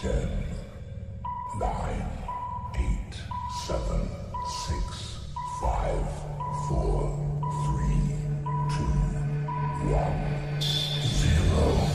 10, 9, 8, 7, 6, 5, 4, 3, 2, 1, 0.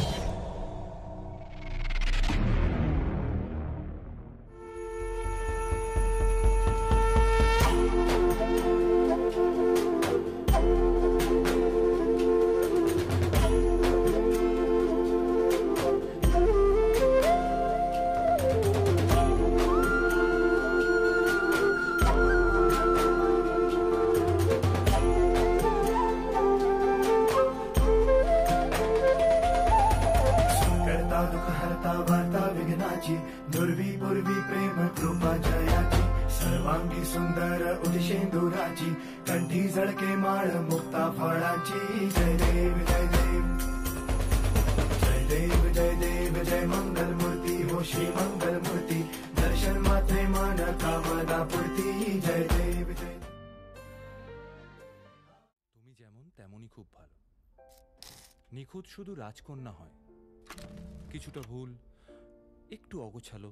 दुर्वी पूर्वी प्रेम कृपा जयाची सर्वांगी सुंदर उदिशेंदुराची कंठी झळके माळ मुक्ता फळाची जय देव जय देव जय देव जय देव जय मंगल मूर्ती हो श्री मंगल मूर्ती दर्शन मात्रे मान कामना पूर्ती जय देव जय তুমি যেমন তেমনই খুব ভালো নিখুঁত শুধু রাজকন্যা হয় কিছুটা ভুল একটু অগোছালো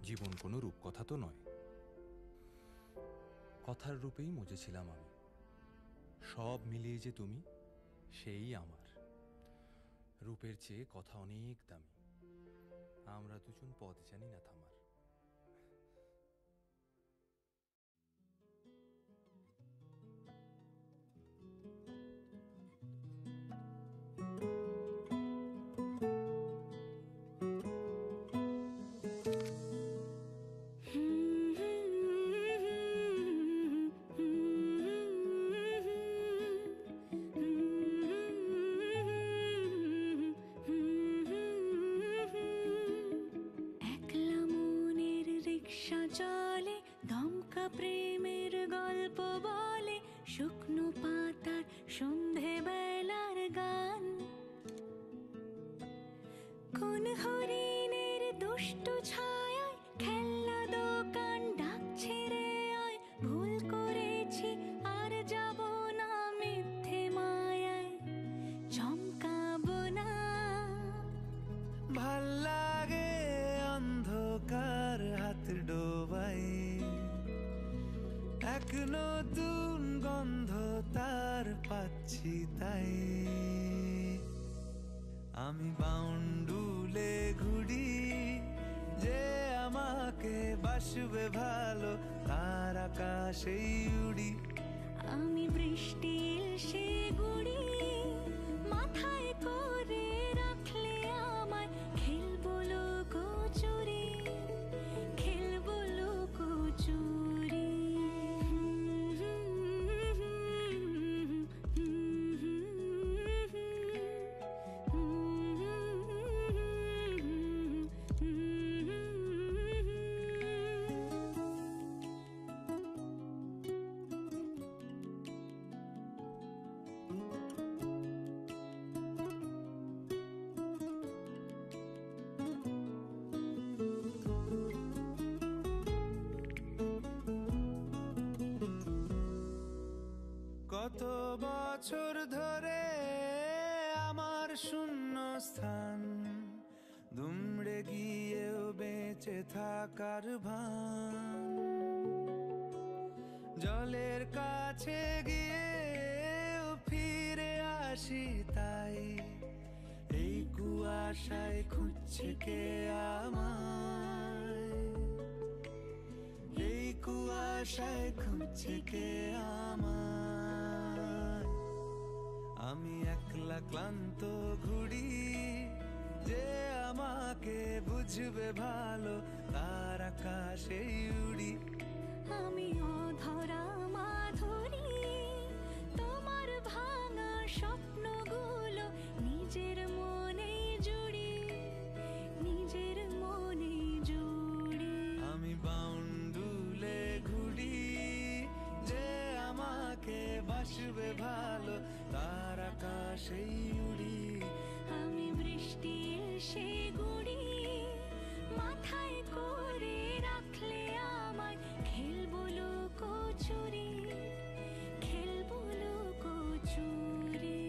জীবন কোনো রূপকথা তো নয় কথার রূপেই মজেছিলাম আমি সব মিলিয়ে যে তুমি সেই আমার রূপের চেয়ে কথা অনেক দামি আমরা দুজন পথ জানি না থামার চলে দমকা প্রেমের গল্প বলে শুকনো পাতার সন্ধে বেলার গান কোন হরিণের দুষ্ট ছায়ায় খেলনা দোকান ডাকছে রে আয় ভুল করেছি আর যাব না মিথ্যে মায়ায় চমকাবো না ভাল লাগে অন্ধকার হাত ডোবাই এক নতুন গন্ধ তার পাচ্ছি তাই আমি বাউন্ডুলে ঘুরি যে আমাকে বাসবে ভালো তার আকাশেই উড়ি আমি বৃষ্টির সে গুড়ি মাথায় করে রাখলে আমায় খেলবো লুকোচুরি খেলবো লুকোচুরি কত বছর ধরে আমার শূন্য স্থান দুমড়ে গিয়েও বেঁচে থাকার ভান জলের কাছে গিয়েও ফিরে আসি তাই এই কুয়াশায় খুঁজছে কে আমায় এই কুয়াশায় খুঁজছে কে আমায় আমি একলা ক্লান্ত ঘুরি যে আমাকে বুঝবে ভালো তার আকাশেই উড়ি আমি অধরা মাধুরী তোমার ভাঙা স্বপ্নগুলো নিজের মনে জুড়ি নিজের মনে জুড়ি আমি বাউন্ডুলে ঘুরি যে আমাকে বাসবে ভালো তার আকাশেই উড়ি আমি বৃষ্টির সে গুড়ি মাথায় করে রাখলে আমায় খেলবো লুকোচুরি খেলবো লুকোচুরি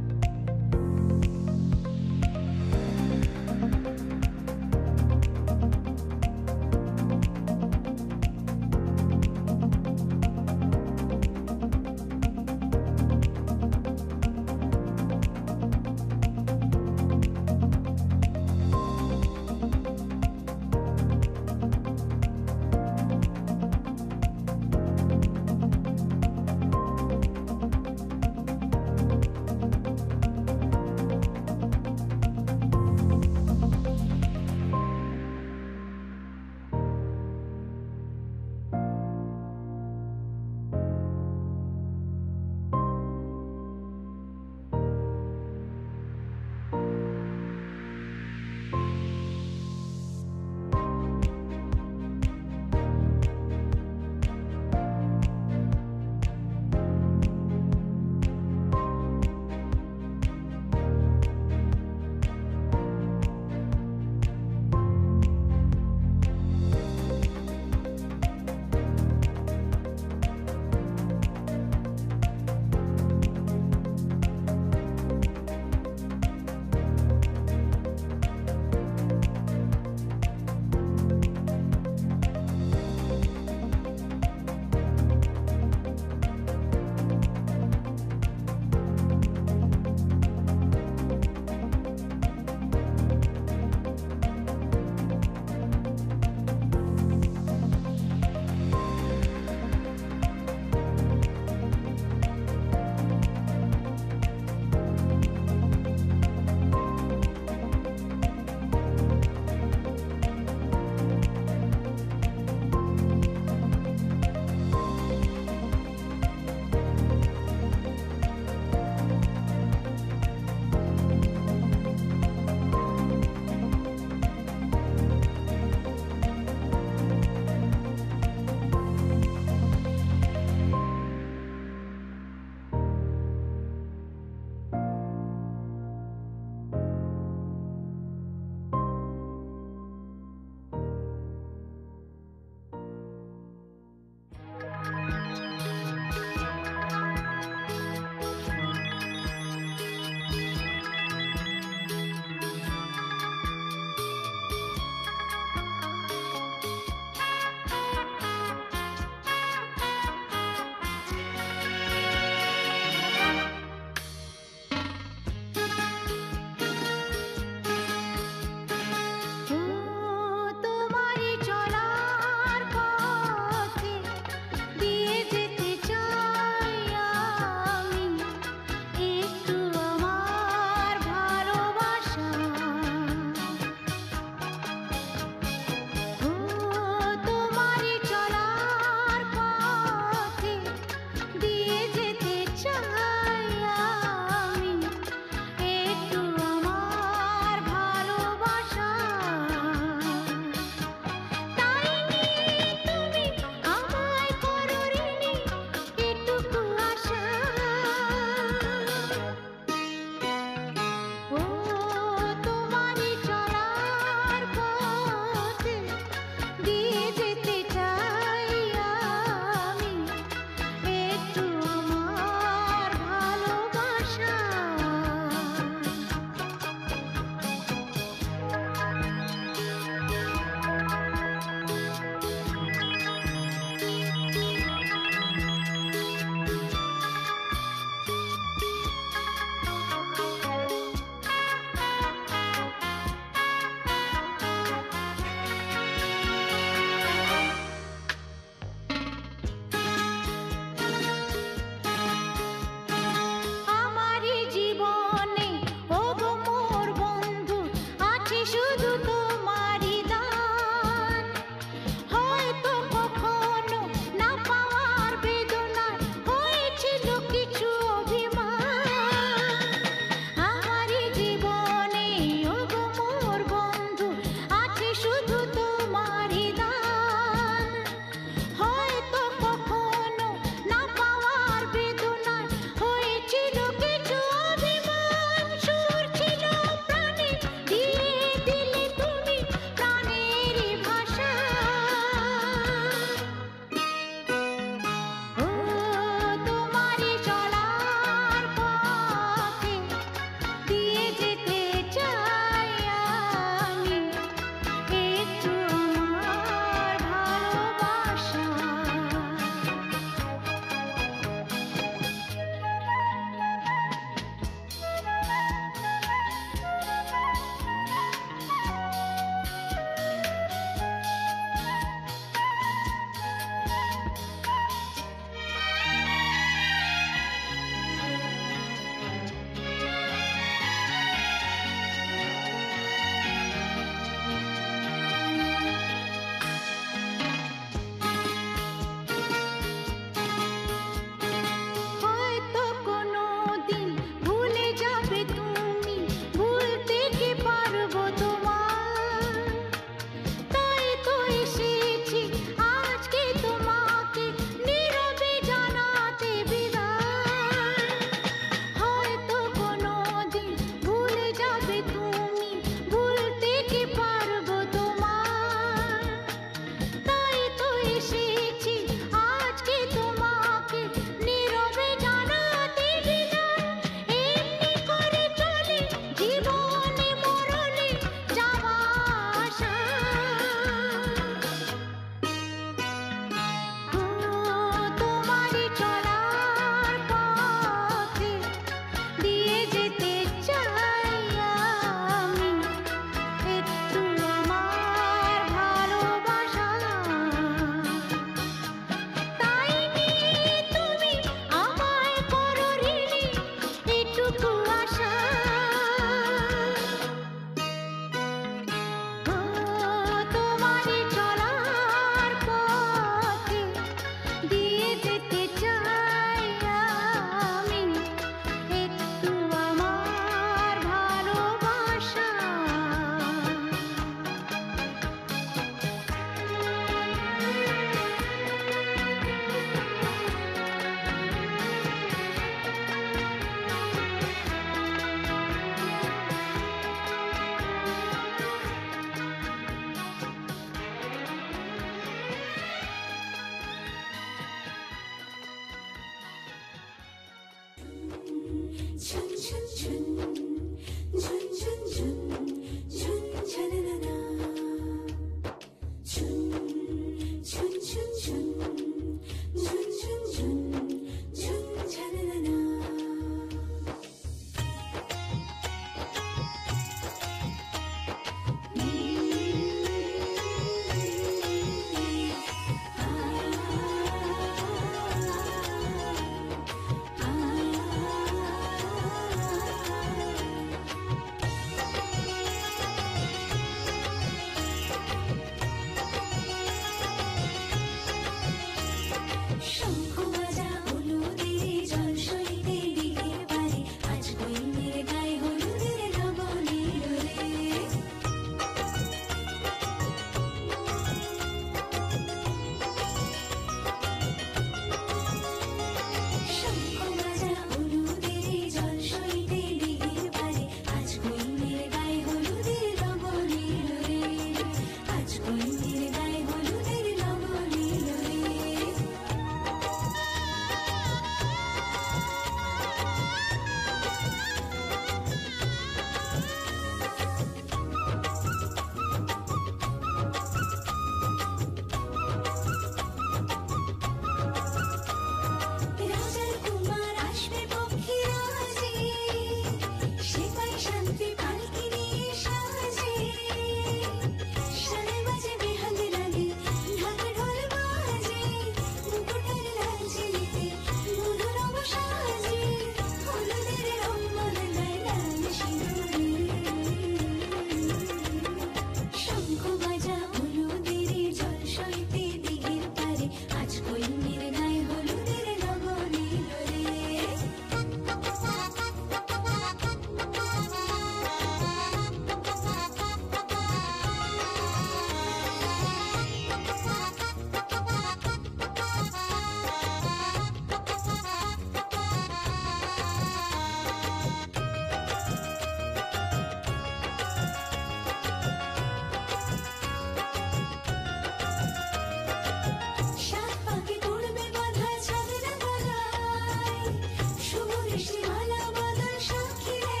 বৃষ্টিমালা বাদল সাক্ষী রে,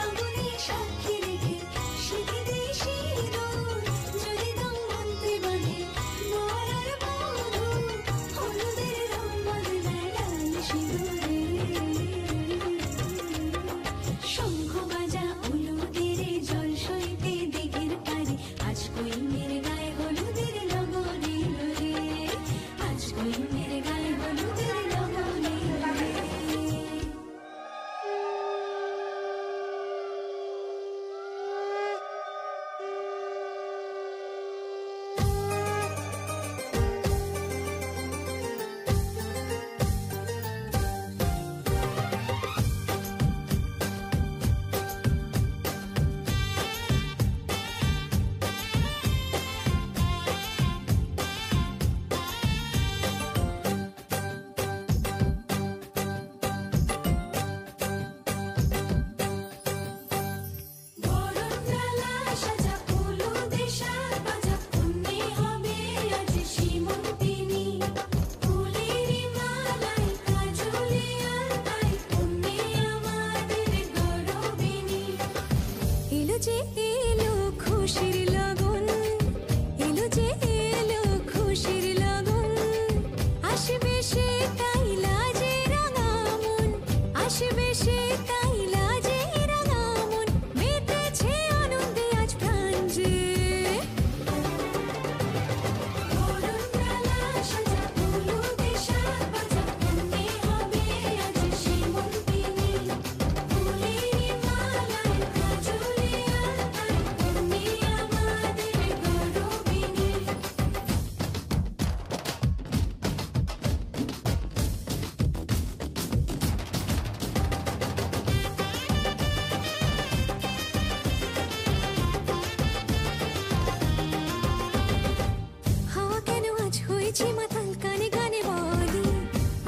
আগুনে সাক্ষী রেখে শিখে দেই সিঁদুর, যদি দম ভাঙতে বাঁধে বর আর বধূ, হলুদের রং বদলায় লাল সিঁদুরে। শঙ্খ বাজা উলুদের জল সইতে দিঘির পারে, আজ কইনের গায়ে হলুদের লগন এলো রে, আজ কইনের গায়ে হলুদের লগন এলো রে। বরণডালা সাজা হলুদে সাজ বাজা, কন্যে হবে আজ সীমন্তিনী, ফুলেরই মালায় কাজলে আলতায়, কন্যে আমাদের গৌরবিনী। এলো যে এলো খুশির লগন, এলো যে এলো খুশির লগন, আসবে সে তাই লাজে রাঙা মন, আসবে সে তাই লাজে রাঙা মন, মেতেছে আনন্দে আজ প্রাণ যে। বরণডালা সাজা হলুদে সাজ বাজা, কন্যে হবে আজ সীমন্তিনী, ফুলেরই মালায় কাজলে আলতায়, কন্যে আমাদের গৌরবিনী। হাওয়া কেন আজ হয়েছে মাতাল, কানে কানে বলি,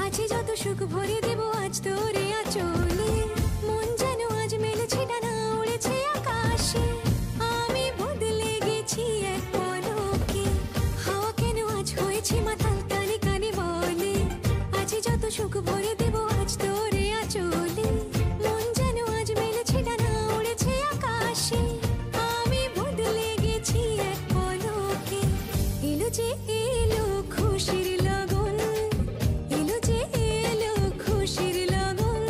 আছে যত সুখ ভরে দেব আজ তোরে আঁচলে, মন যেন আজ মেলেছে ডানা উড়েছে আকাশে, আমি বদলে গেছি এক পলকে। হাওয়া কেন আজ হয়েছে মাতাল, কানে কানে বলে, আছে যত সুখ ভরে দেব আজ তোরে আঁচলে, মন যেন আজ মেলেছে ডানা উড়েছে আকাশে, আমি বদলে গেছি এক পলকে। এলো যে এলো খুশির লগন, এলো যে এলো খুশির লগন,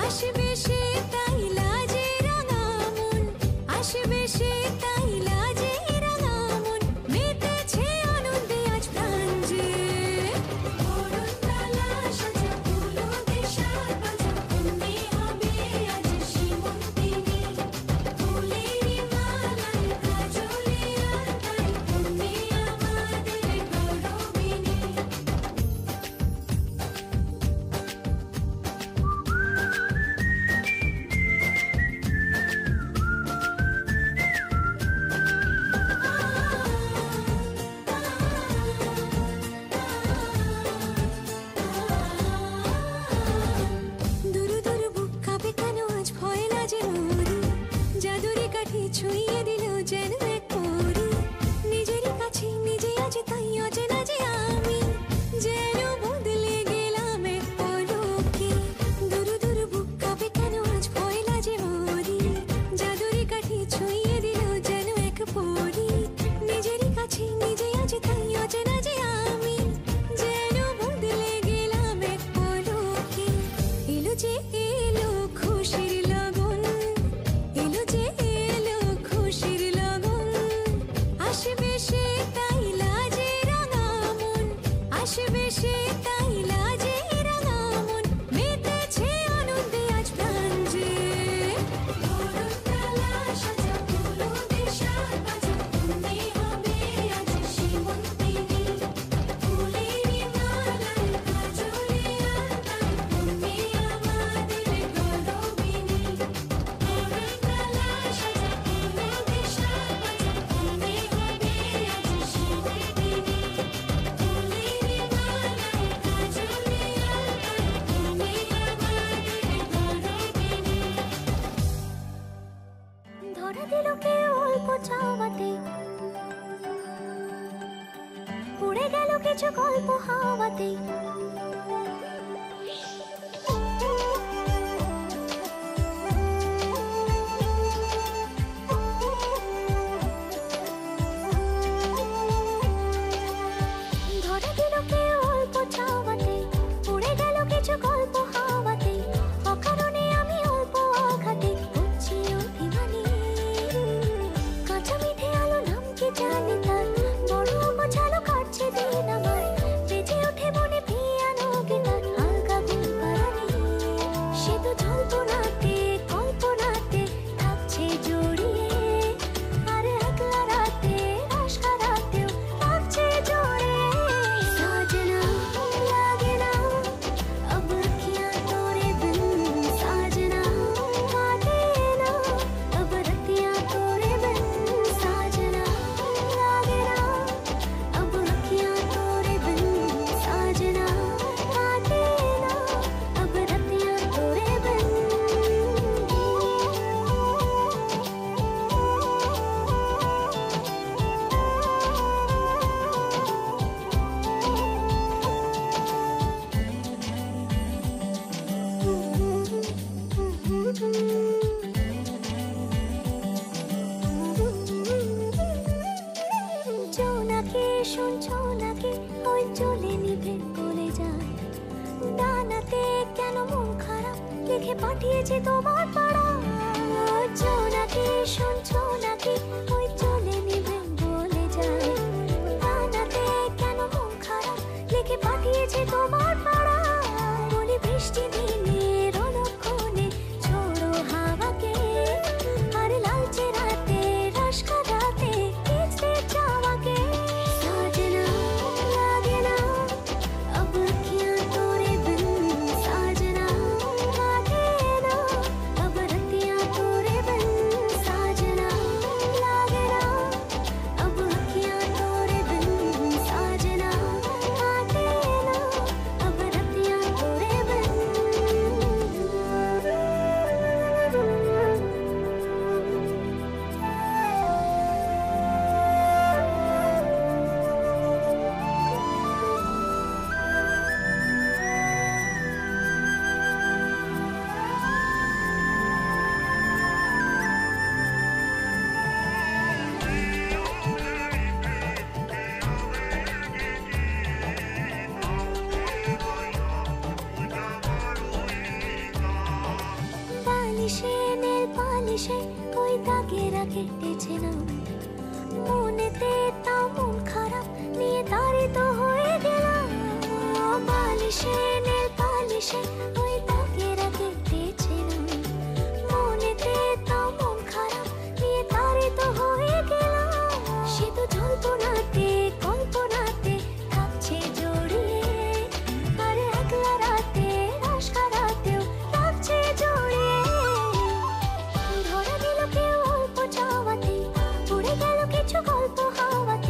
আসবে সে তাই লাজে রাঙা মন, আসবে সে তাই লাজে রাঙা মন, মেতেছে আনন্দে আজ প্রাণ যে। বরণডালা সাজা হলুদে সাজ বাজা, কন্যে হবে আজ সীমন্তিনী, ফুলেরই মালায় কাজলে আলতায়, কন্যে আমাদের গৌরবিনী। দুরু দুরু বুক কাঁপে কেন আজ ভয় লাজে মরি, জাদুরি কাঠি ছুঁয়ে দিল যেন এক পরি, নিজেরই কাছে নিজে আছে তাই অচেনা যে আমি, যেন বদলে গেলাম এক পলকে। দুরু দুরু বুক কাঁপে কেন আজ ভয় লাজে মরি, জাদুরি কাঠি ছুঁয়ে দিল যেন এক পরি, নিজেরই কাছে নিজে আছে তাই অচেনা যে আমি, যেন বদলে গেলাম এক পলকে। এলো যে এলো খুশির লগন, এলো যে এলো খুশির লগন, আসবে সে তাই লাজে রাঙা মন, আসবে সে তাই লাজে রাঙা মন, মেতেছে আনন্দে আজ প্রাণ যে। বরণডালা সাজা হলুদে সাজ বাজা, কন্যে হবে আজ সীমন্তিনী, ফুলেরই মালায় কাজলে আলতায়, কন্যে আমাদের গৌরবিনী। বরণডালা সাজা হলুদে সাজ বাজা, কন্যে হবে আজ সীমন্তিনী, ফুলেরই মালায় কাজলে আলতায়, কন্যে আমাদের গৌরবিনী। ধরা দিল কে অল্প চাওয়াতে, উড়ে গেল কিছু গল্প হাওয়াতে, গল্প হাওয়াতে, অকারণে আমি অল্প আঘাতে করছি অভিমানী। কাঁচা মিঠে আলো নাম কি জানি তার, বড় গোছালো কাটছে দিন আমার, বেজে ওঠে মনে পিয়ানো গিটার, হালকা গুলবারানি। সে তো জল্পনাতে কল্পনাতে থাকছে জড়িয়ে, আর একলা রাতে আশকা রাতেও থাকছে জড়ে। সাজনা লাগে না अब अखियां तोरे बिन, साजना काटे ना अब रतियां तोरे बिन, साजना लागे ना अब अखियां तोरे बिन, साजना काटे ना अब रतियां तोरे बिन। জোনাকি শুনছো নাকি ওই চলে নিভে গলে যায়, ডানাতে কেন মন খারাপ লিখে পাঠিয়েছে তোমার পাড়া। জোনাকি শুনছো নাকি ওই চলে নিভে গলে যায়, ডানাতে কেন মন খারাপ লিখে পাঠিয়েছে তোমার পাড়া। বলি বৃষ্টি দিনের অলক্ষণে ছোড়ো হাওয়াকে, আর লালচে রাতে রাশকা রাতে কিচতে চাওয়াকে। साजना लागे ना अब अखियां तोरे बिन, साजना काटे ना अब रतियां तोरे बिन, साजना लागे ना अब अखियां तोरे बिन, साजना काटे ना अब रतियां तोरे बिन। পালিশে নীল পালিশে ওই দাগেরা কেটেছে না, মনেতে তাও মন খারাপ নিয়ে তাড়িত হয়ে গেলাম। পালিশে নীল পালিশে ওই দাগেরা কেটেছে না, মনেতে তাও মন খারাপ নিয়ে তাড়িত হয়ে গেলাম। সে তো জল্পনাতে কল্পনাতে থাকছে জড়িয়ে, আর একলা রাতে আশকা রাতেও থাকছে জড়িয়ে। ধরা দিল কেউ অল্প চাওয়াতে, উড়ে গেল কিছু গল্প হাওয়াতে,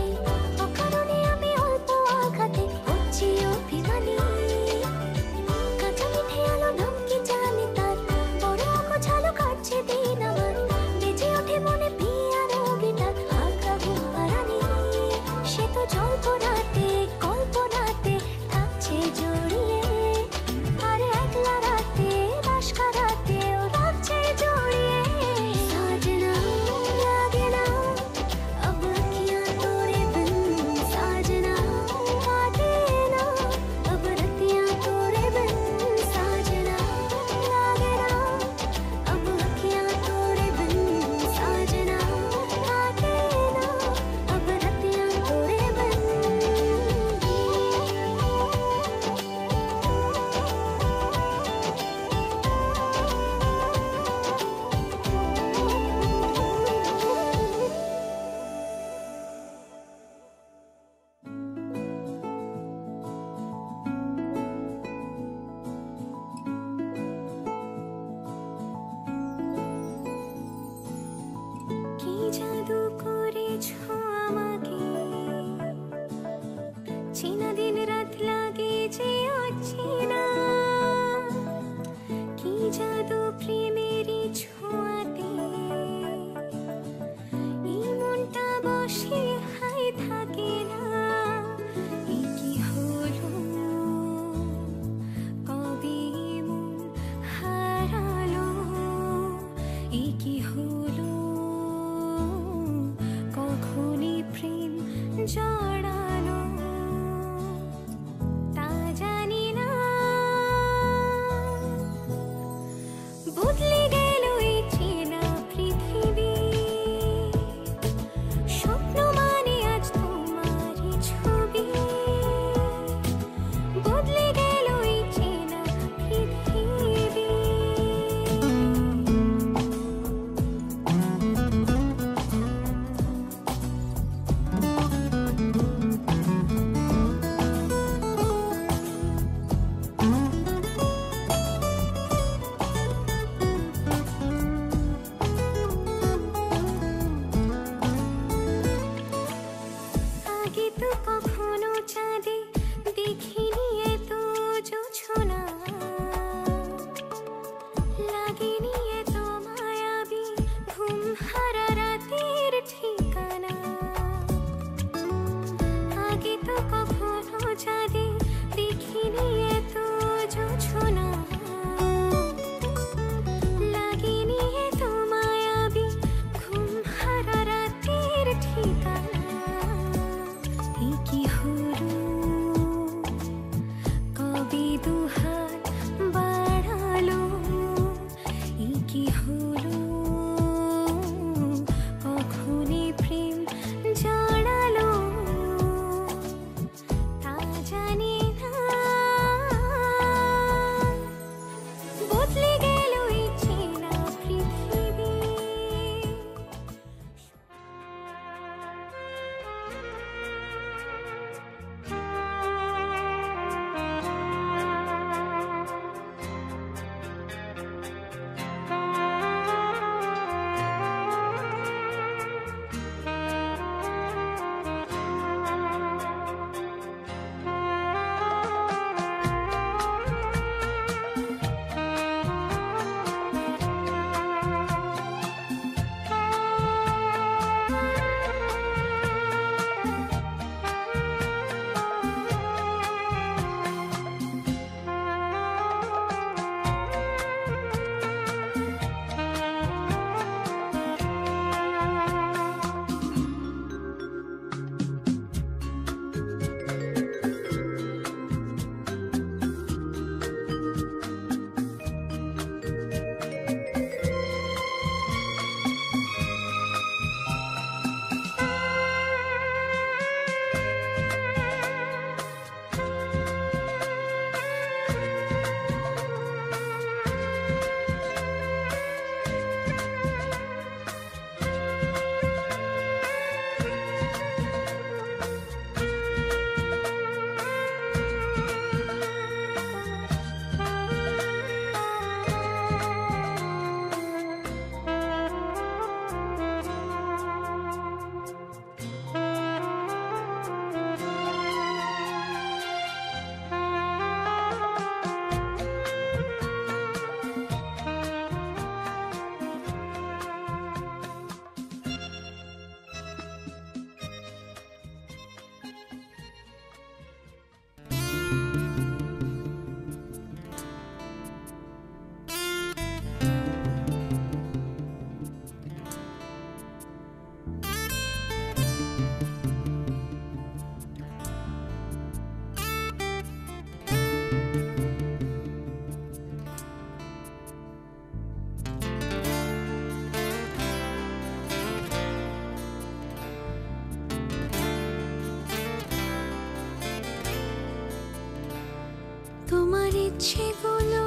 ইচ্ছেগুলো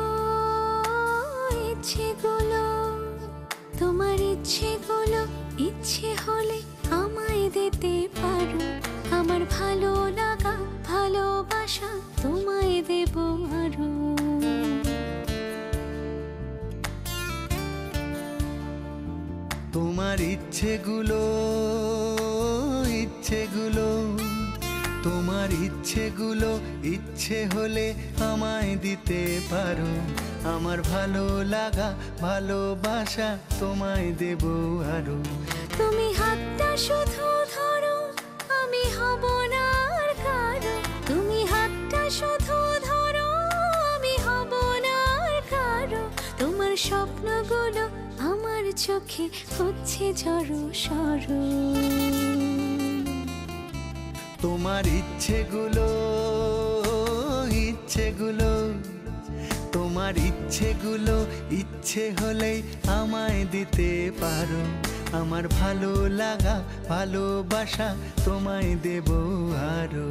ইচ্ছেগুলো তোমার ইচ্ছেগুলো ইচ্ছে হলে আমায় দিতে পারো আমার ভালো লাগা ভালোবাসা তোমায় দেব আরো তোমার ইচ্ছেগুলো ইচ্ছেগুলো তোমার ইচ্ছেগুলো ইচ্ছে হলে আমায় দিতে পারো আমার ভালো লাগা ভালোবাসা তোমায় দেব আরো তুমি হাতটা শুধু ধরো আমি হব না আর কারো তুমি হাতটা শুধু ধরো আমি হব না আর কারো তোমার স্বপ্নগুলো আমার চোখে হচ্ছে ঝড় সরো তোমার ইচ্ছেগুলো ইচ্ছেগুলো তোমার ইচ্ছেগুলো ইচ্ছে হলেই আমায় দিতে পারো আমার ভালো লাগা ভালোবাসা তোমায় দেব আরো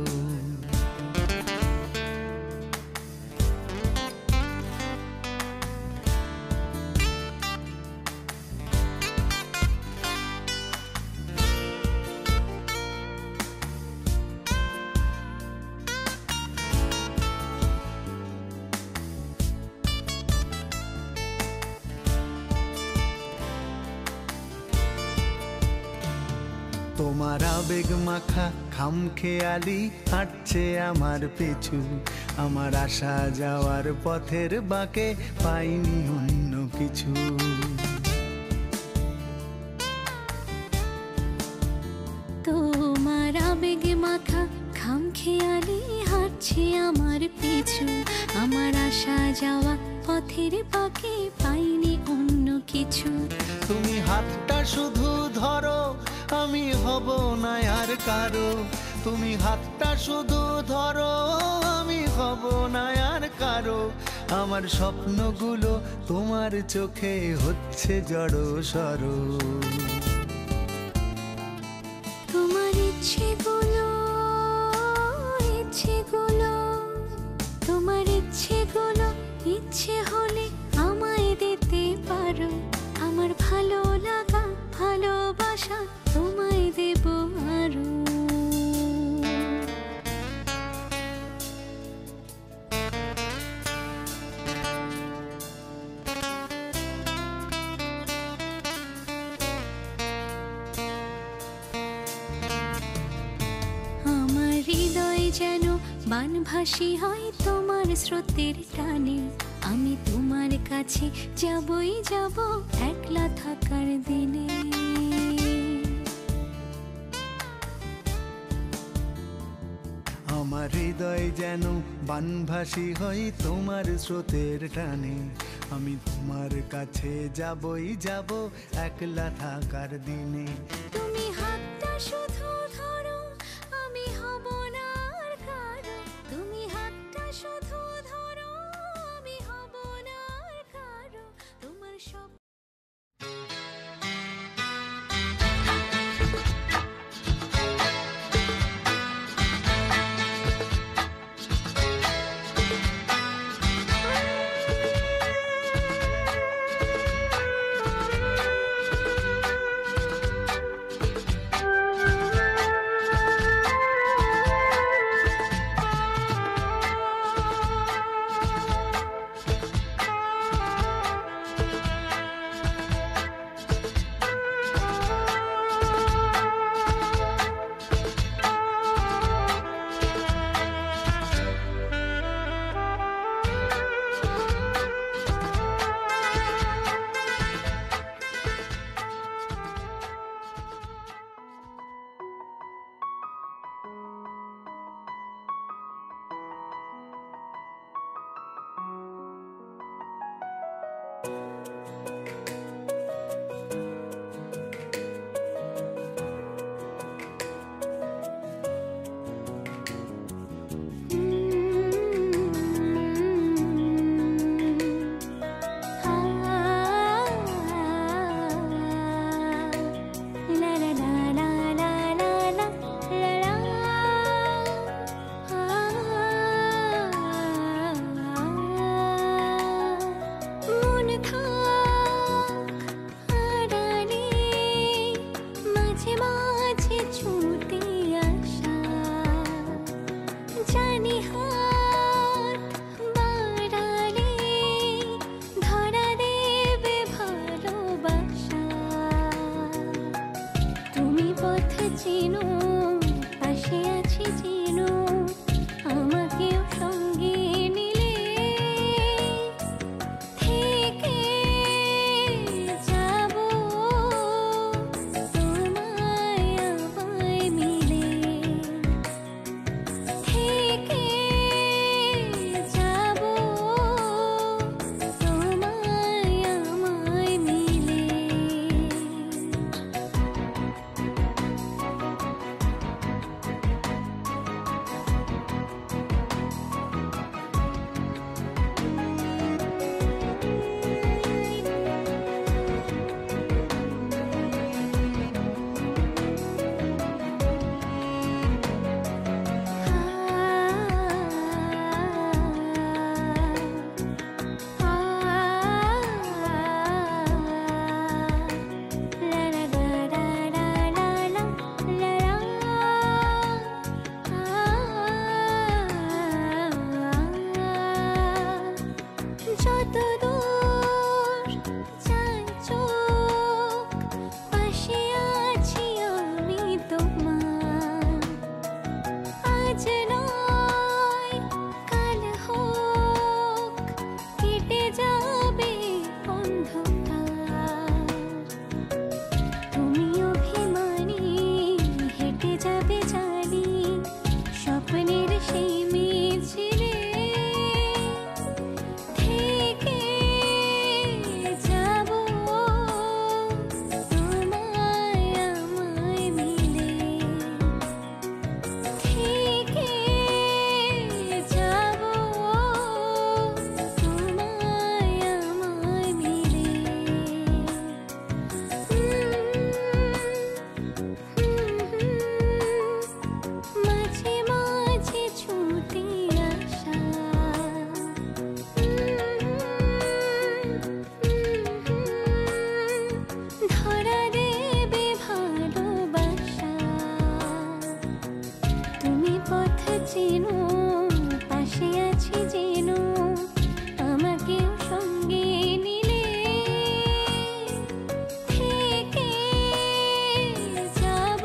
তোমার আবেগ মাখা খামখেয়ালি হাঁটছে আমার পিছু আমার আসা যাওয়ার পথের বাঁকে পাইনি অন্য কিছু তোমার আবেগ মাখা খামখেয়ালি হাঁটছে আমার পিছু আমার আসা যাওয়া পথের বাঁকে পাইনি অন্য কিছু তুমি হাতটা শুধু ধরো আমি হব না আর কারো তুমি হাতটা শুধু ধরো আমি হব না আর কারো আমার স্বপ্নগুলো তোমার চোখে হচ্ছে জড় সরো তোমার ইচ্ছেগুলো ইচ্ছেগুলো তোমার ইচ্ছেগুলো ইচ্ছে হলে আমায় দিতে পারো আমার ভালো লাগা ভালোবাসা তোমায় দেব আরো আমার হৃদয় যেন বানভাসী হয় তোমার স্রোতের টানে আমি তোমার কাছে যাবই যাব একলা থাকার দিনে আমার হৃদয় যেন বানভাসী হয় তোমার স্রোতের টানে আমি তোমার কাছে যাবই যাব একলা থাকার দিনে তুমি হাতটা শুধু ধরো আমি হব না আর কারো তুমি হাতটা শুধু ধরো আমি হব না আর কারো তোমার সব যতদূর যায় চোখ, পাশে আছি আমি তোমার। আজ নয় কাল হোক, কেটে যাবে অন্ধকার। তুমি অভিমানী হেঁটে যাবে জানি, স্বপ্নের সেই মিছিলে থেকে যাব তোমায় আমায় মিলে, থেকে যাব তোমায় আমায় মিলে। মাঝে মাঝে ছুটে আসা, ধরা দেবে ভালোবাসা। তুমি পথ চেনো, পাশে আছি যেন, আমাকেও সঙ্গে নিলে থেকে যাব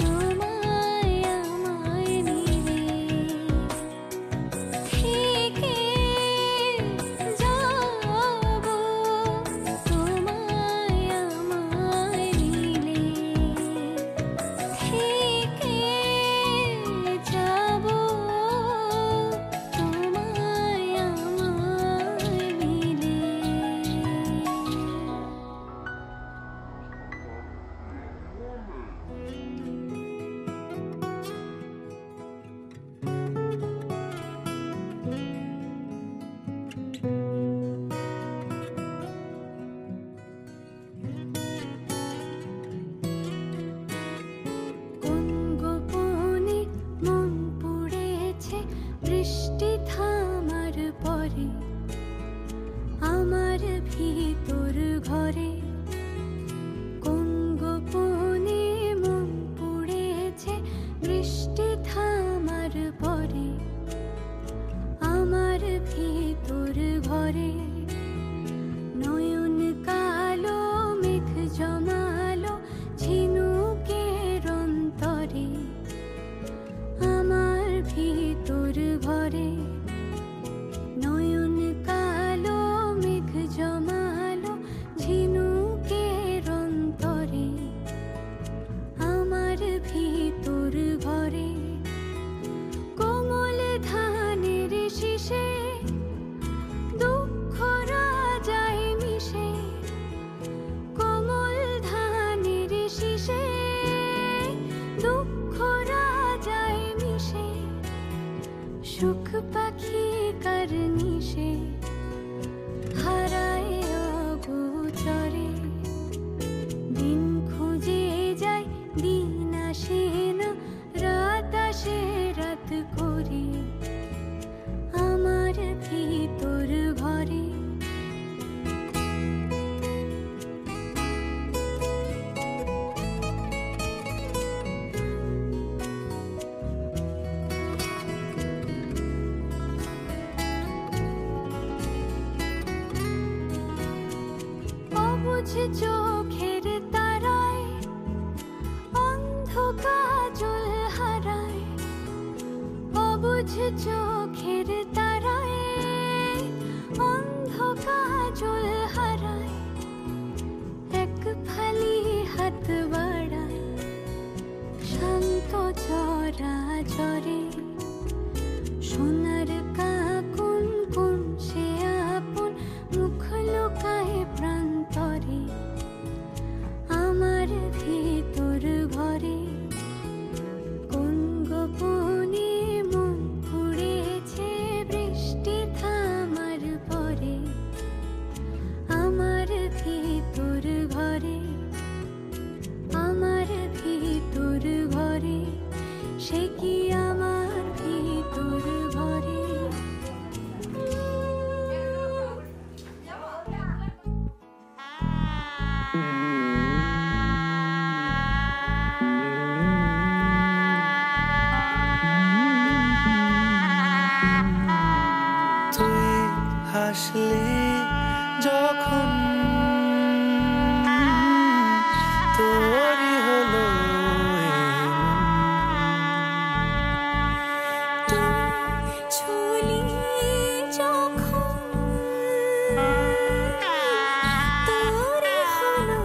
তোমায় আমায় মিলে, থেকে যাব তোমায় আমায় মিলে, থেকে যাব তোমায় আমায় মিলে। কোন গোপনে মন পড়েছে বৃষ্টি থামার পরে, আমার ভিতর ঘরে। কোন গোপনে মন পড়েছে বৃষ্টি থামার পরে, আমার ভিতর ঘরে। নয়ন কালো মেঘ জমালো ঝিনুকের অন্তরে, আমার ভিতর ঘরে। নয়ন কালো মেঘ জমালো ঝিনুকের অন্তরে, আমার ভিতর ঘরে। কোমল ধানের শীষে দুঃখ রাজায় মিশে, কোমল ধানের শীষে দুঃখ রাজায় মিশে। সুখ পাখি কার নিশে হারায় অগোচরে, দিন খুঁজে যায় দিন আসে না, রাত আসে রাত করে, আমার ভিতর ঘরে। অবুঝ চোখের তারায় অন্ধ কাজল হারায়, অবুঝ চোখের তারায় অন্ধ কাজল হারায়। এক ফালি হাত বাড়ায় শান্ত চরাচরে, সোনার কাকুন কোন সে আপন মুখ লুকায় প্রান্তরে, হাসলি যখন তোরই হলো ছুলি যখন তোরে হলো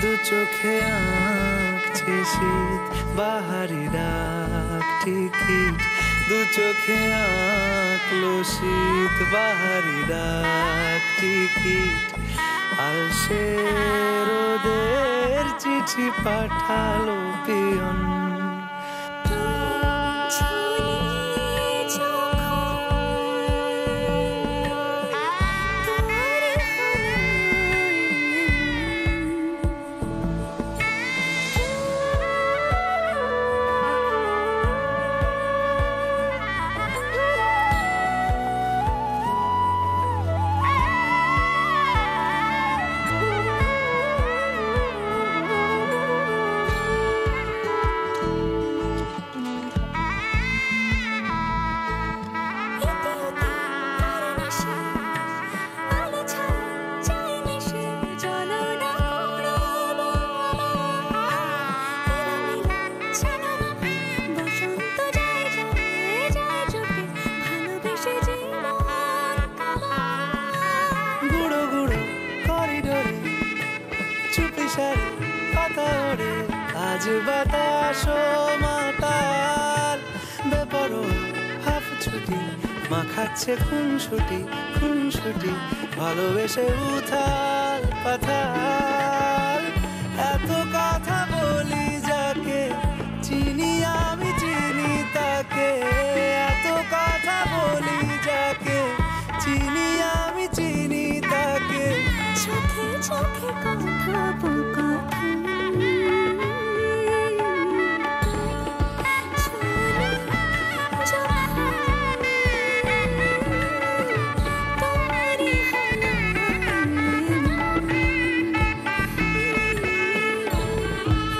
দু চোখে আঁকছে শীত বাহারি ডাক টিকিট দু চোখে আঁকলো শীত বাহারি ডাক টিকিট আলসে রোদের চিঠি পাঠালো পিয়ন ছুলি যখন তোরে হলো গুঁড়ো গুঁড়ো করিডোরে চুপি সারে পাতা ওড়ে আজ বাতাস মাতাল বেপরোয়া হাফ ছুটি মাখাচ্ছে খুনসুটি খুনসুটি ভালোবেসে উথাল পাথাল এত কথা বলি যাকে চিনি আমি চিনি তাকে এত কথা বলি যাকে চিনি আমি চিনি তাকে চোখে চোখে কথা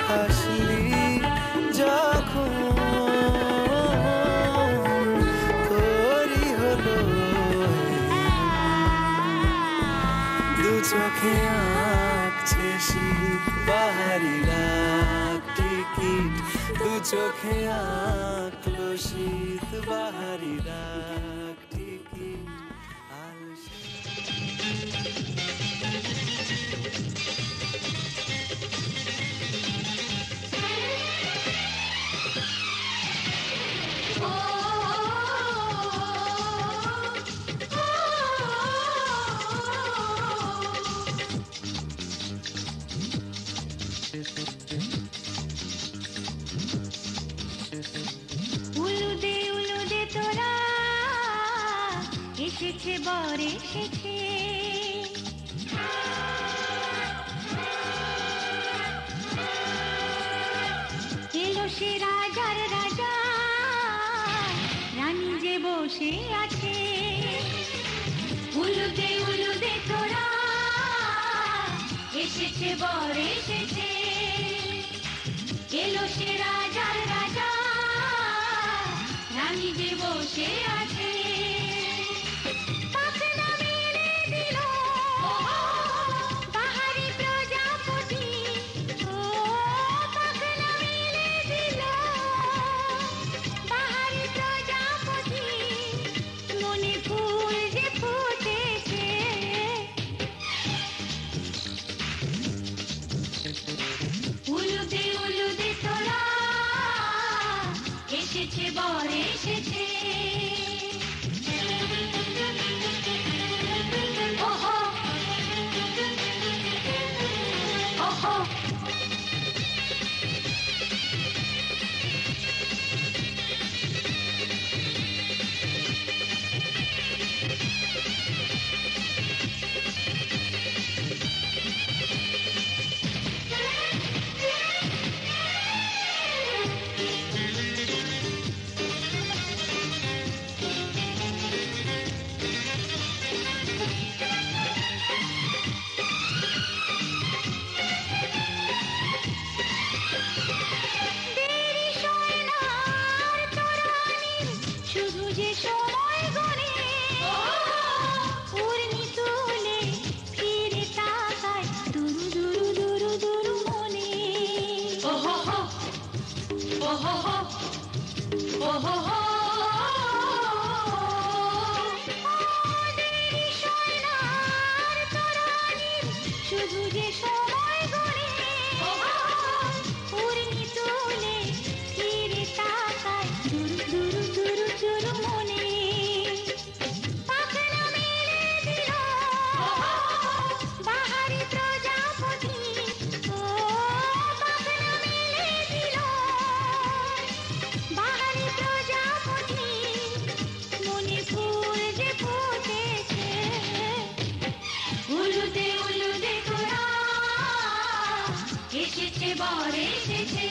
হাসলি যখন তোরই হলো দু চোখে আঁকছে শীত বাহারি ডাক টিকিট দু চোখে আঁকলো শীত বাহারি ডাক টিকিট আলসে উলুদে তোরা এসেছে বর এসেছে এলো সে রাজার রাজা রানী যে বসে আছে উলুদে তোরা এসেছে বর এসেছে এলো সে রাজার রাজা রানী যে বসে আছে পাখনা মেলে দিল বাহারি প্রজাপতি ও পাখনা মেলে দিল বাহারি প্রজাপতি মনে ফুল যে ফুটেছে উলুদে তোরা এসেছে বর এসেছে শুধু যে সময় গনে উর্মি তুলে ফিরে তাকায় দুরু দুরু দুরু দুরু মনে ওহো হো ওহো হো ওহো হো শুধু যে সময় গনে উর্মি তুলে ফিরে তাকায় দুরু দুরু দুরু দুরু মনে পাখনা মেলে দিল বাহারি প্রজাপতি ও পাখনা মেলে দিল বাহারি প্রজাপতি মনে ফুল যে ফুটেছে উলুদে উলুদে তোরা এসেছে বর এসেছে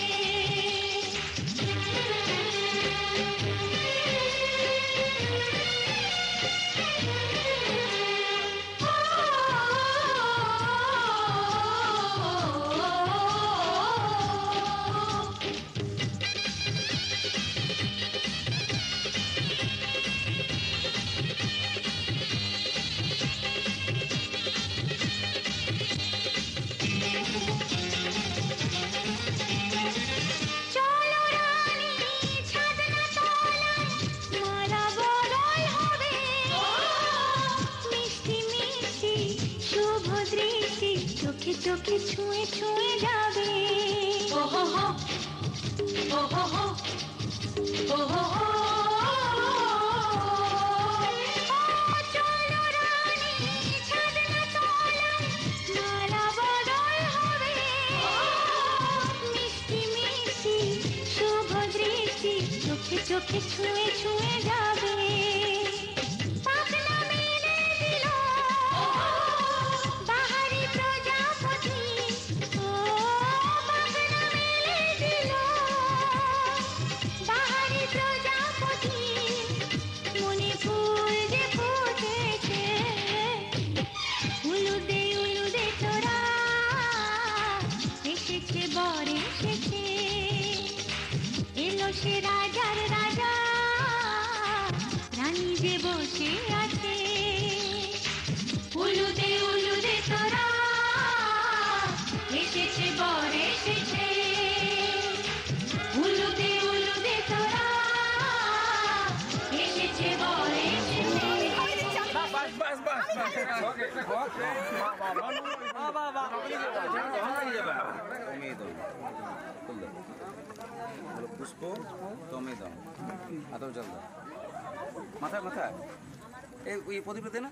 চলো রানী ছাদনা তলায় মালা বদল হবে মিষ্টি মিষ্টি শুভ দৃষ্টি চোখে চোখে ছুঁয়ে ছুঁয়ে যাবে ওহো হো ওহো হো ওহো হো চলো রানী ছাদনা তলায় মালা বদল হবে মিষ্টি মিষ্টি শুভ দৃষ্টি চোখে চোখে ছুঁয়ে ছুঁয়ে যাবে পাখনা মেলে দিল বাহারি প্রজাপতি ও পাখনা মেলে দিল বাহারি প্রজাপতি মনে ফুল যে ফুটেছে উলুদে উলুদে তোরা এসেছে বর এসেছে এলো সে রাজার রাজা রানী যে বসে আছে উলুদে উলুদে তোরা এসেছে বর এসেছে উলুদে উলুদে তোরা এসেছে বর এসেছে পুষ্প তুমি দাও আদৌ জল দাও মাথায় মাথায় এই প্রদীপে দে না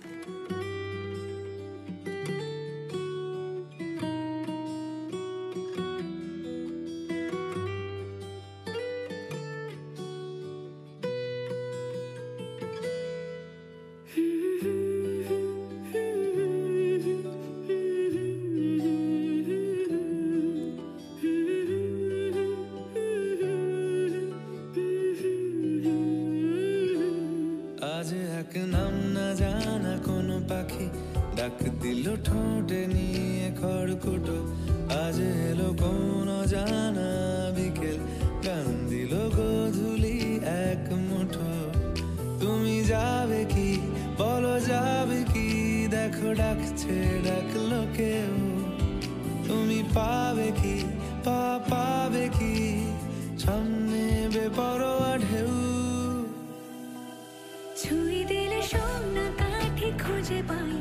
আজ এক নাম না জানা কোনো পাখি ডাক দিল ঠোঁটে নিয়ে খড়কুটো আজ এলো কোন জানা বিকেল গান দিল গোধূলি এক মুঠো তুমি যাবে কি বলো যাবে কি দেখো ডাকছে ডাকলো কেউ তুমি পাবে কি পাবে কি সামনে বেপরোয়া ঢেউ ছুঁয়ে দিলে সোনা কাঠি খুঁজে পাই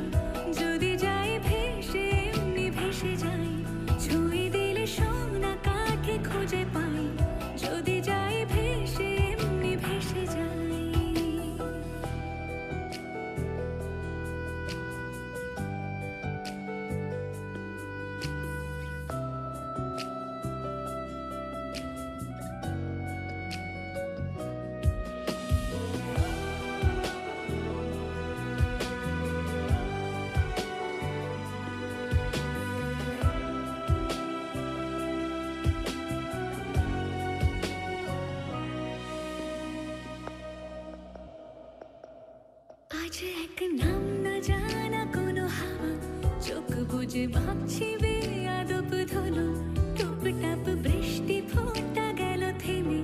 যদি যাই ভেসে এমনি ভেসে যাই ছুঁয়ে দিলে সোনা কাঠি খুঁজে পাই যদি যাই ভেসে এমনি ভেসে যাই আজ এক নাম না জানা কোনো হাওয়া চোখ বুঝে ভাবছি বেয়াদব ধলো টুপটাপ বৃষ্টি ফোঁটা গেল থেমে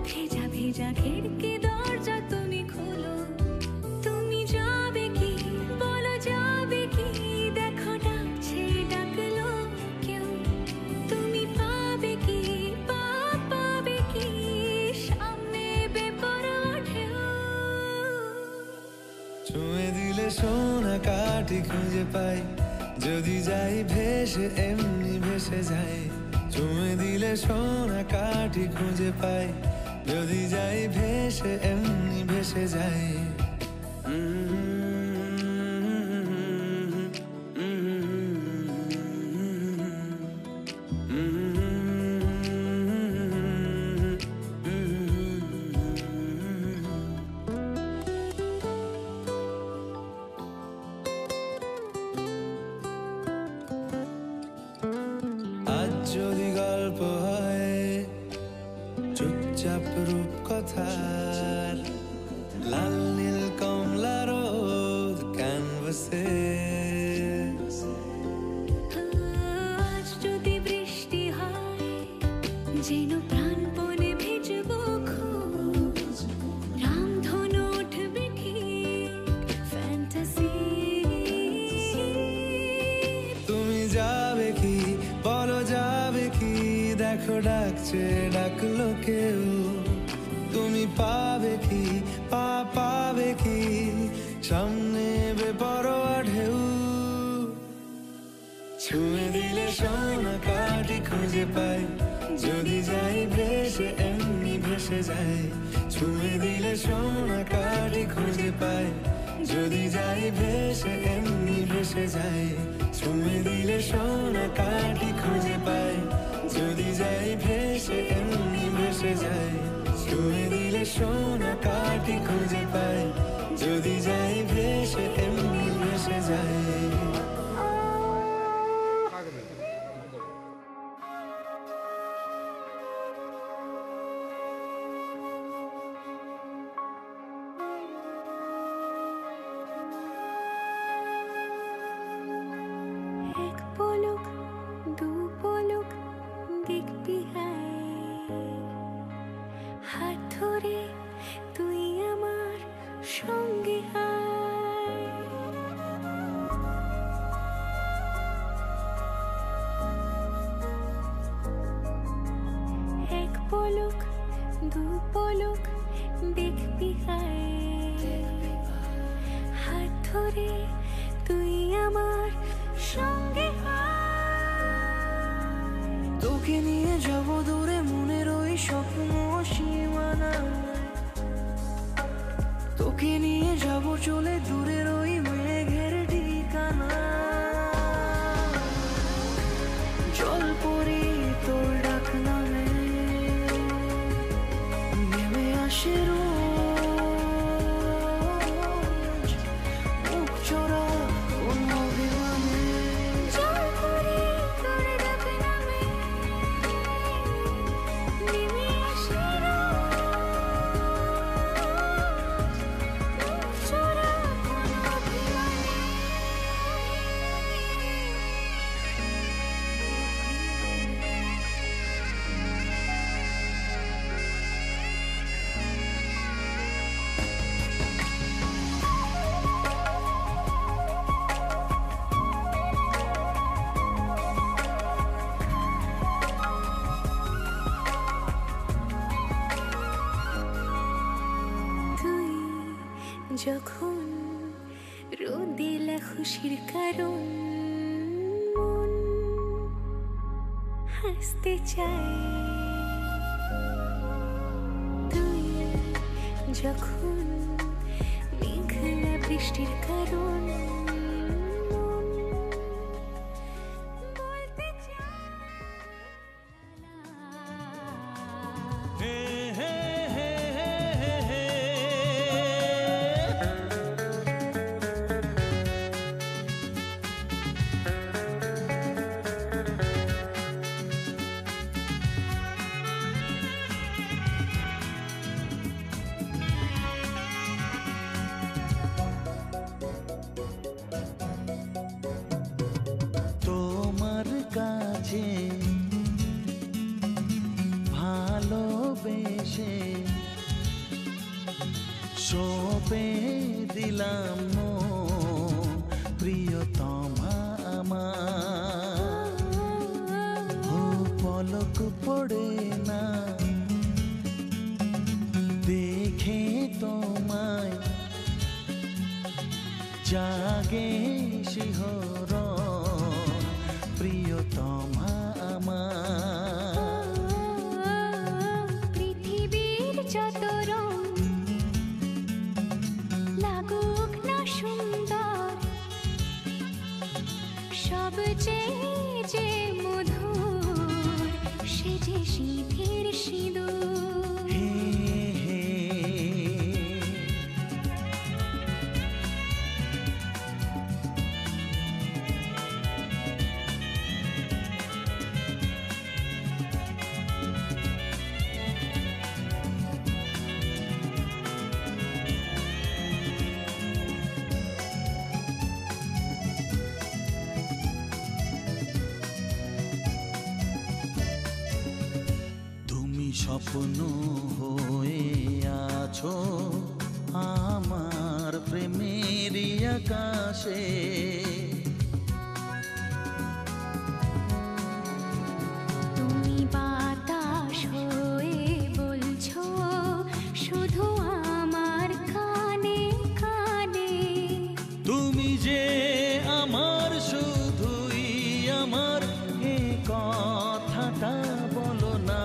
ভেজা ভেজা খিড়কি দরজা তুমি ছুঁয়ে দিলে সোনা কাঠি খুঁজে পাই, যদি যাই ভেসে এমনি ভেসে যাই। ছুঁয়ে দিলে সোনা কাঠি খুঁজে পাই, যদি যাই ভেসে এমনি ভেসে যাই। আজ যদি গল্প হয় চুপচাপ রূপকথার, লাল নীল কমলা রোদ ক্যানভাসে। আজ যদি বৃষ্টি হয় যেন প্রাণপণে ভেজবো খোঁজ, রামধনু উঠবে ঠিক ফ্যান্টাসি। তুমি যাবে কি বলো যাবে কি, দেখো ডাকছে ডাকলো কেউ। তুমি পাবে কি পাবে কি, সামনে বেপরোয়া ঢেউ। ছুঁয়ে দিলে সোনা কাঠি খুঁজে পাই, যদি যাই ভেসে এমনি ভেসে যাই। ছুঁয়ে দিলে সোনা কাঠি খুঁজে পাই, যদি যাই ভেসে এমনি ভেসে যাই। ছুঁয়ে দিলে সোনা কাঠি খুঁজে পাই, যদি যাই ভেসে এমনি ভেসে যাই। ছুঁয়ে দিলে সোনা কাঠি খুঁজে পাই, যদি যাই ভেসে এমনি ভেসে যাই। এক পলক দু পলক দেখবি হাত ধরে তুই আমার সঙ্গে আয়। এক পলক দু পলক দেখবি হাত ধরে তুই আমার সঙ্গে আয়। তোকে নিয়ে যাব দূরে মনের ওই স্বপ্ন সীমানা, তোকে নিয়ে যাব চলে দূরের ওই মেঘের ঠিকানা। জল পরি তোর ডাক নামে নেমে আসে রোজ, মুখ চোরা কোন অভিমানে। জল পরি তোর ডাক নামে নেমে আসে রোজ, চোরা কোন অভিমানে। তুই যখন রোদেলা খুশির কারণ, মন হাসতে চায়। তুই যখন মেঘলা বৃষ্টির কারণ, মন বলতে চায়। তোমার কাছে ভালোবেসে সঁপে দিলাম মন, প্রিয়তমা আমার। ও পলক পড়ে না দেখে তোমায়, জাগে শিহরণ প্রিয়তমা আমার। পৃথিবীর যত রং লাগুক না সুন্দর, সবচেয়ে যে মধুর সে যে সিঁথির সিঁদুর। হে হে স্বপ্ন হয়ে আছো আমার প্রেমের আকাশে। তুমি বাতাস হয়ে বলছো শুধু আমার কানে কানে। তুমি যে আমার শুধুই আমার, এ কথাটা বলো না।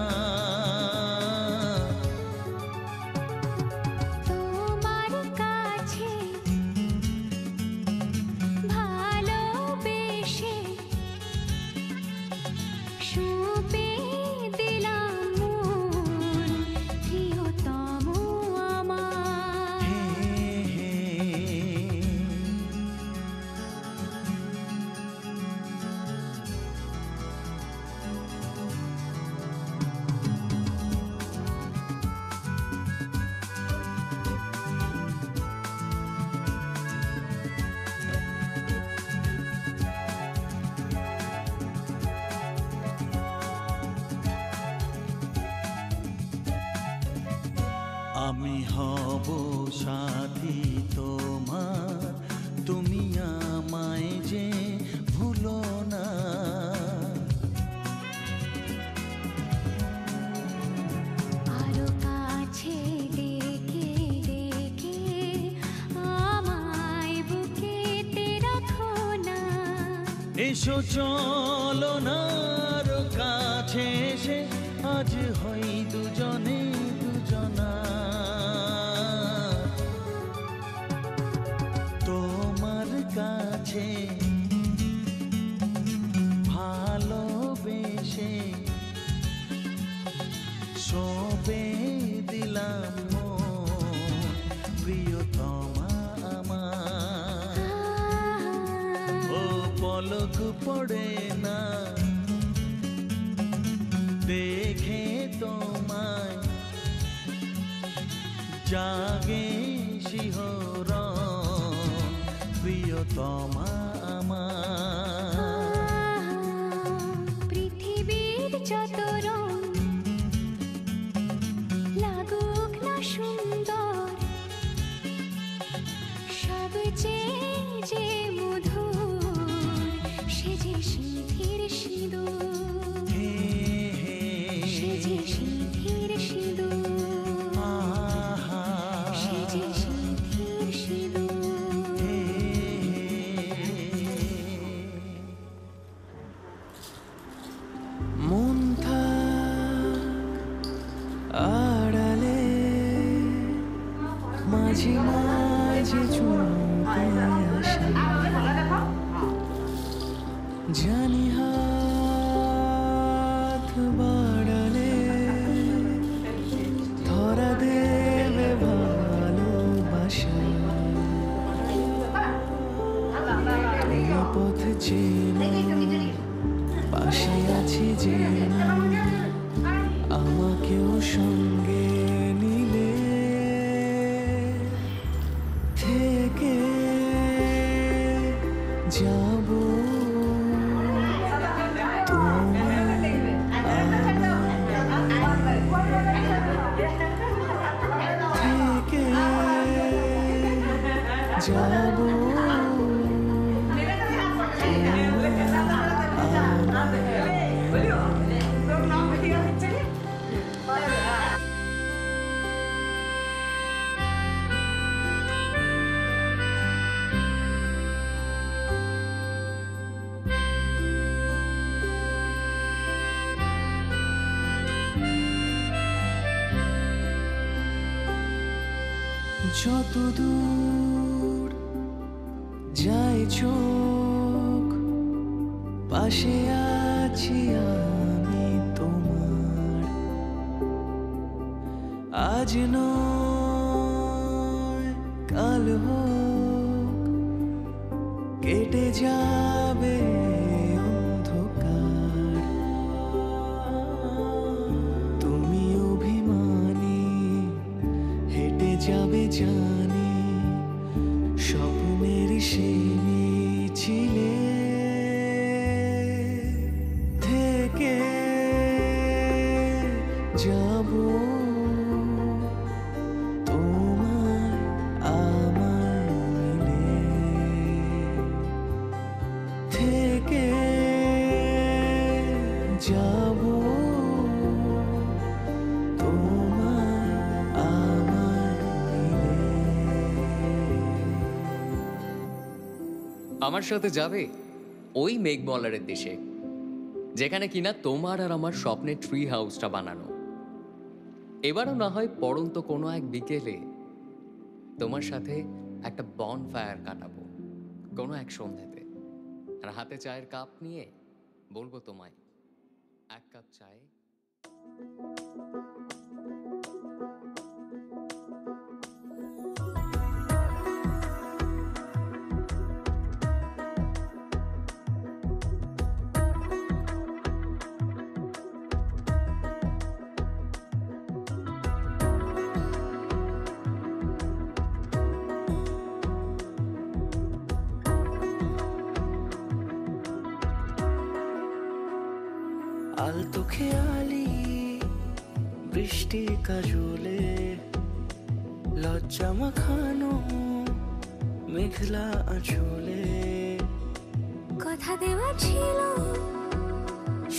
আমি হব সাথী তোমার, তুমি আমায় যে ভুলো না। আরো কাছে ডেকে ডেকে আমায় বুকেতে রাখো না। এসো চলো না আরো কাছে এসে আজ হই দুজনে দুজনা। তোমার কাছে ভালোবেসে সবে দিলাম মন প্রিয়তমা আমার। ও পলক পড়ে না দেখে তোমায়, জাগে শিহরণ প্রিয়তমা আমার। পৃথিবীর যত রং লাগুক না সুন্দর, সবচেয়ে যে মধুর সে যে সিঁথির সিঁদুর। সে যে সিঁথির সিঁদুর, সে যে সিঁথির সিঁদুর। মন থাক আড়ালে, মাঝে মাঝে চুমকে আসে। জানি হাত বাড়ালে ধরা দেবে ভালোবাসা। পথ চেনা পাশে আছি যে আমাকেও সঙ্গে নিলে থেকে যাব। থেকে যাব যত দূর যায় চোখ পাশে আছি আমি তোমার। আজ নয় কাল হোক কেটে যাবে অন্ধকার। তুমি অভিমানী হেঁটে যাবে জানি স্বপ্নের সেই মিছিলে থেকে যাব তোমার আমার মিলে, থেকে যাব তোমার আমার মিলে। আমার সাথে যাবে ওই মেঘমলারের দেশে, যেখানে কিনা তোমার আর আমার স্বপ্নের ট্রি হাউসটা বানানো। এবারও না হয় পড়ন্ত কোনো এক বিকেলে তোমার সাথে একটা বন ফায়ার কাটাবো কোনো এক সন্ধ্যাতে, আর হাতে চায়ের কাপ নিয়ে বলবো তোমায়, এক কাপ চায়ে। আলতো খেয়ালি বৃষ্টি কাজলে লজ্জা মাখানো মেঘলা আঁচলে। কথা দেওয়া ছিল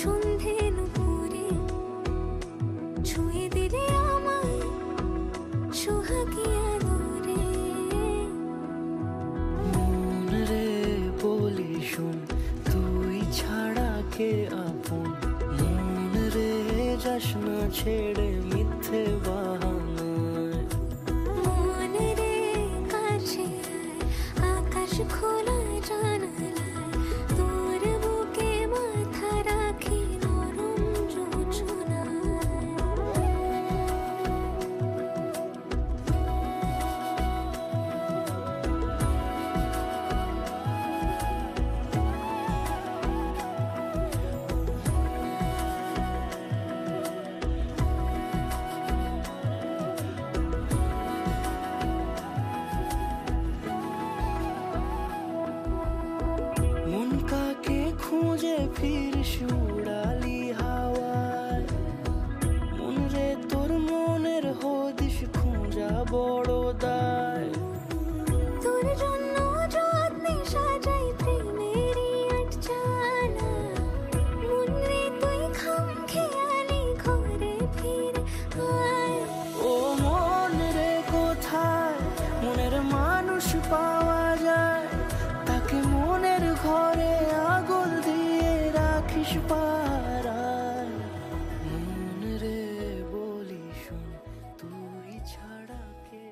সন্ধে নুপুরে, ছুঁয়ে দিলে আমায় সোহাগী আদরে। মন রে বলি শোন তুই ছাড়া কে আপন, মন রে যাস না ছেড়ে মিথ্যে বাহানায়। মন রে কাছে আয়, আকাশ খোলা জানালায়, তোর বুকে মাথা রাখি নরম যোছনায়। মন কাকে খুঁজে ফিরিস উড়ালি হাওয়ায়, মন রে তোর মনের হদিস খুঁজা বড় দায়। তোর জন্য যত্নে সাজাই প্রেমেরই আটচালা, মন রে তুই খামখেয়ালি ঘরে ফিরে আয়। ও মন রে কোথায় মনের মানুষ পাওয়া যায়, তাকে মনের ঘরে আগুন দিয়ে রাখিস পাড়ায়। মন রে বলি শোন তুই ছাড়া কে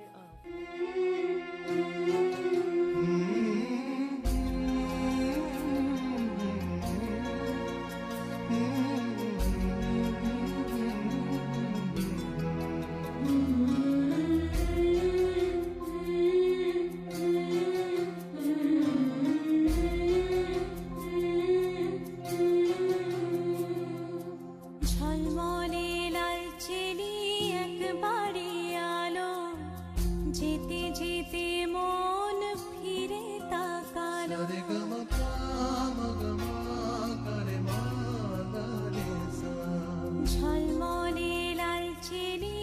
ঝলমলে লাল চেলি একবারে আলো, যেতে যেতে মন ফিরে তাকালো। ঝলমলে লাল চেলি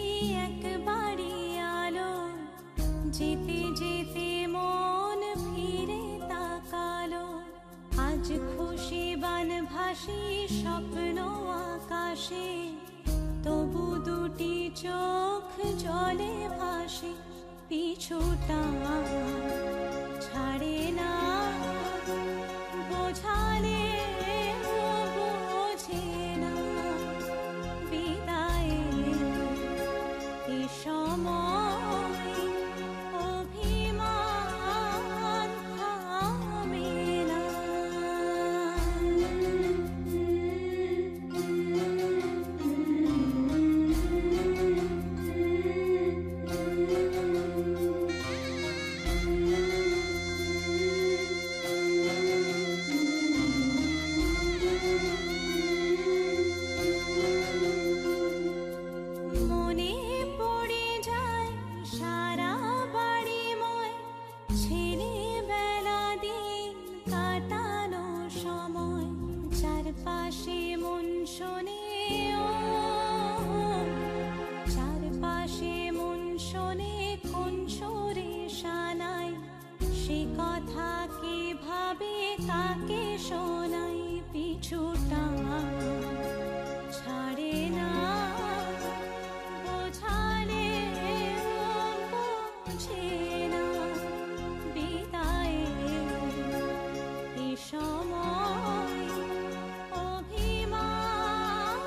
একবারে আলো, যেতে যেতে মন ফিরে তাকালো। আজ খুশি বান ভাসি স্বপ্ন আকাশে, তবু দুটি চোখ জলে ভাসে পিছুটা ছাড়ে না। বোঝালে বোঝে না বিদায়ে এ সময় কথা কিভাবে কাকে শোনাই, পিছুটা ছাড়ে না, বোঝালে বোঝে না, বিদায়ে এ সময় অভিমান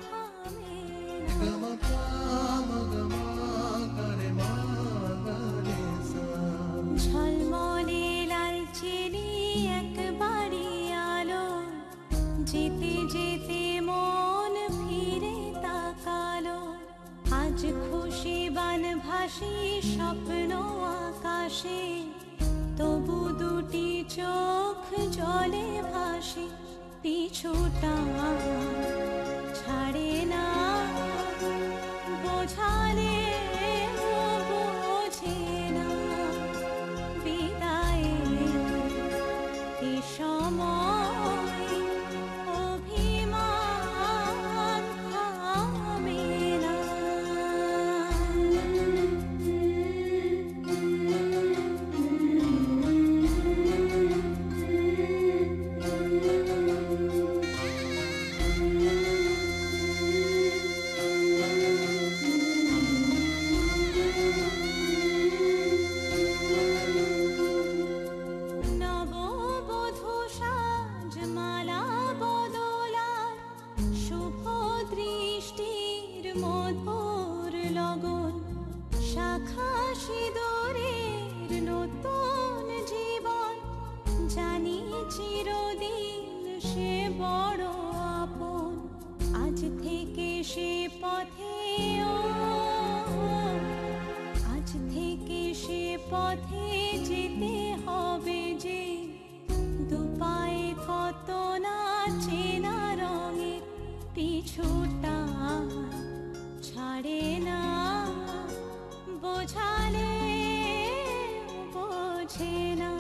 থামে না। ঝলমলে লালচেনি একবারই আলো, যেতে যেতে মন ফিরে তাকালো। আজ খুশি বানভাসি স্বপ্ন আকাশে, তবু দুটি চোখ জলে ভাসে, পিছুটা ছাড়ে না, বোঝালে বোঝে না, বিদায়ে এ সময় অভিমান থামে না। নববধূ সাজমালা বদলার, শুভ দৃষ্টির মধুর লগন, শাখা সিঁদুরের নতুন জীবন, জানি চিরদিন সে বড় আপন। আজ থেকে সে পথে আজ থেকে সে পথে যেতে হবে যে, দুপায়ে কত না চেনা রঙে, পিছুটা ছাড়ে না, বোঝালে বোঝে না।